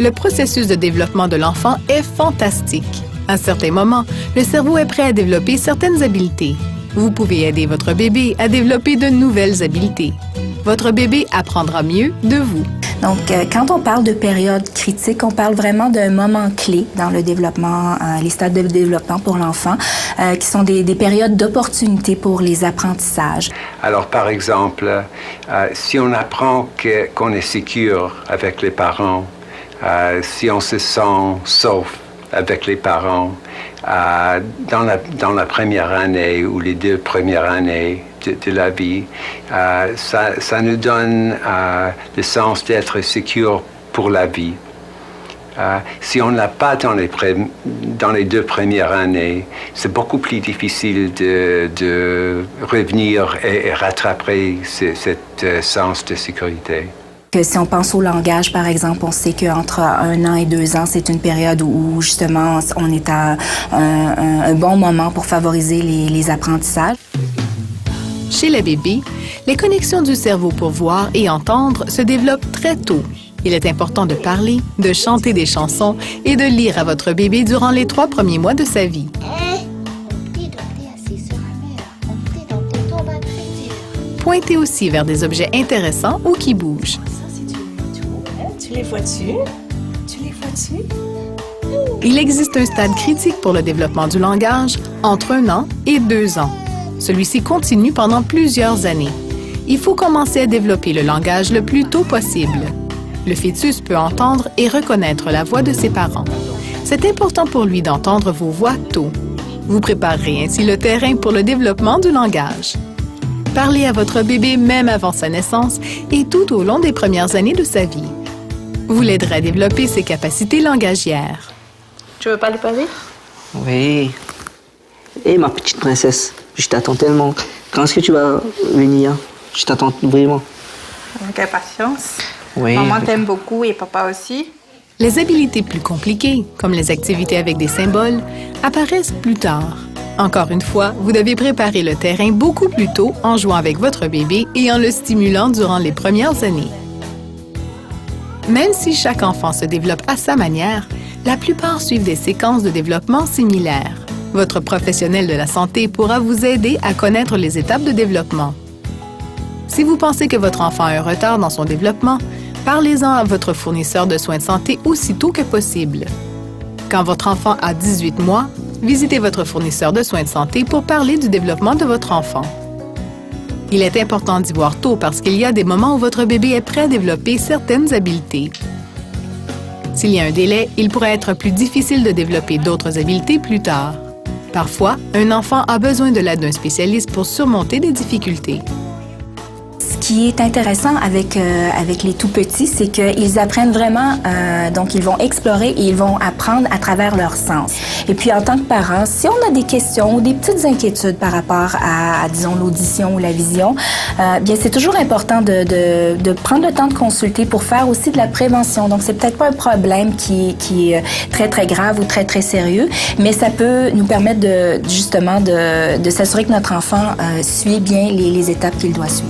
Le processus de développement de l'enfant est fantastique. À certains moments, le cerveau est prêt à développer certaines habiletés. Vous pouvez aider votre bébé à développer de nouvelles habiletés. Votre bébé apprendra mieux de vous. Donc, quand on parle de période critique, on parle vraiment d'un moment clé dans le développement, les stades de développement pour l'enfant, qui sont des périodes d'opportunité pour les apprentissages. Alors, par exemple, si on apprend qu'on est sécure avec les parents, si on se sent sauf avec les parents, dans la première année ou les 2 premières années de la vie, ça nous donne le sens d'être sûr pour la vie. Si on ne l'a pas dans les 2 premières années, c'est beaucoup plus difficile de revenir et rattraper cet sens de sécurité. Que si on pense au langage, par exemple, on sait qu'entre 1 an et 2 ans, c'est une période où justement, on est à un bon moment pour favoriser les apprentissages. Chez les bébés, les connexions du cerveau pour voir et entendre se développent très tôt. Il est important de parler, de chanter des chansons et de lire à votre bébé durant les 3 premiers mois de sa vie. Pointez aussi vers des objets intéressants ou qui bougent. Tu les vois-tu? Tu les vois-tu? Il existe un stade critique pour le développement du langage entre 1 an et 2 ans. Celui-ci continue pendant plusieurs années. Il faut commencer à développer le langage le plus tôt possible. Le fœtus peut entendre et reconnaître la voix de ses parents. C'est important pour lui d'entendre vos voix tôt. Vous préparerez ainsi le terrain pour le développement du langage. Parlez à votre bébé même avant sa naissance et tout au long des premières années de sa vie. Vous l'aiderez à développer ses capacités langagières. Tu veux pas lui parler? Oui. Hé, ma petite princesse, je t'attends tellement. Quand est-ce que tu vas venir? Je t'attends vraiment. Avec impatience. Oui. Maman t'aime beaucoup et papa aussi. Les habiletés plus compliquées, comme les activités avec des symboles, apparaissent plus tard. Encore une fois, vous devez préparer le terrain beaucoup plus tôt en jouant avec votre bébé et en le stimulant durant les premières années. Même si chaque enfant se développe à sa manière, la plupart suivent des séquences de développement similaires. Votre professionnel de la santé pourra vous aider à connaître les étapes de développement. Si vous pensez que votre enfant a un retard dans son développement, parlez-en à votre fournisseur de soins de santé aussitôt que possible. Quand votre enfant a 18 mois, visitez votre fournisseur de soins de santé pour parler du développement de votre enfant. Il est important d'y voir tôt parce qu'il y a des moments où votre bébé est prêt à développer certaines habiletés. S'il y a un délai, il pourrait être plus difficile de développer d'autres habiletés plus tard. Parfois, un enfant a besoin de l'aide d'un spécialiste pour surmonter des difficultés. Ce qui est intéressant avec les tout-petits, c'est qu'ils apprennent vraiment, donc ils vont explorer et ils vont apprendre à travers leurs sens. Et puis, en tant que parents, si on a des questions ou des petites inquiétudes par rapport à disons, l'audition ou la vision, bien, c'est toujours important de prendre le temps de consulter pour faire aussi de la prévention. Donc, c'est peut-être pas un problème qui est très, très grave ou très, très sérieux, mais ça peut nous permettre justement de s'assurer que notre enfant suit bien les étapes qu'il doit suivre.